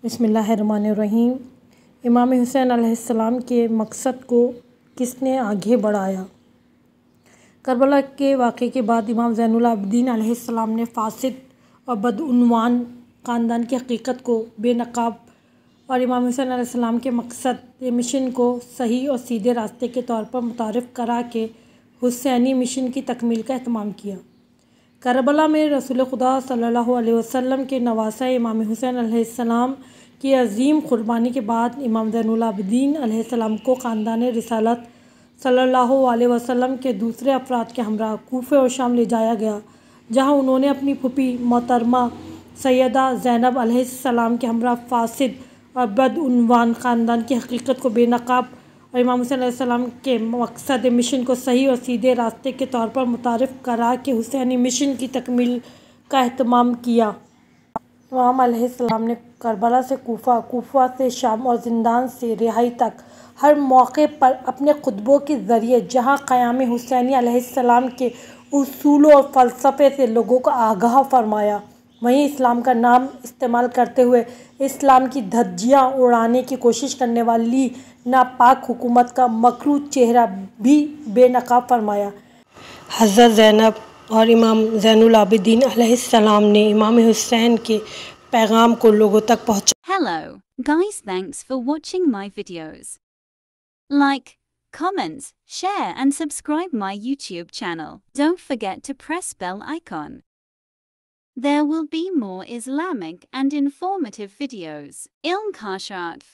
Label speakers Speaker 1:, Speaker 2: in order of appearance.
Speaker 1: بسم اللہ الرحمن الرحیم۔ امام حسین علیہ السلام کے مقصد کو کس نے آگے بڑھایا؟ کربلا کے واقعے کے بعد امام زین العابدین علیہ السلام نے فاسد اور بدعنوان خاندان کی حقیقت کو بے نقاب اور امام حسین علیہ السلام کے مقصد مشن کو صحیح اور سیدھے راستے کے طور پر متعارف کرا کے حسینی مشن کی تکمیل کا اہتمام کیا۔ کربلا میں رسول خدا صلی اللہ علیہ وسلم کے نواسہ امام حسین علیہ السلام کی عظیم قربانی کے بعد امام زین العابدین علیہ السلام کو خاندان رسالت صلی اللہ علیہ وسلم کے دوسرے افراد کے ہمراہ کوفہ اور شام لے جایا گیا، جہاں انہوں نے اپنی پھوپھی محترمہ سیدہ زینب علیہ السلام کے ہمراہ فاسد اور بدعنوان خاندان کی حقیقت کو بے نقاب اور امام حسین علیہ السلام کے مقصد مشن کو صحیح اور سیدھے راستے کے طور پر متعارف کرا کے حسینی مشن کی تکمیل کا اہتمام کیا۔ امام علیہ السلام نے کربلا سے کوفہ، کوفہ سے شام اور زندان سے رہائی تک ہر موقع پر اپنے خطبوں کے ذریعے جہاں قیام حسینی علیہ السلام کے اصولوں اور فلسفے سے لوگوں کو آگاہ فرمایا، وہیں اسلام کا نام استعمال کرتے ہوئے اسلام کی دھجیاں اڑانے کی کوشش کرنے والی ناپاک حکومت کا مکروہ چہرہ بھی بے نقاب فرمایا۔ حضرت زینب اور امام زین العابدین علیہ السلام نے امام حسین کے پیغام کو لوگوں تک پہنچایا۔
Speaker 2: Hello, guys, thanks for watching my videos. Like, comment, share and subscribe my YouTube channel. Don't forget to press bell icon. There will be more Islamic and informative videos. Ilm Kashat.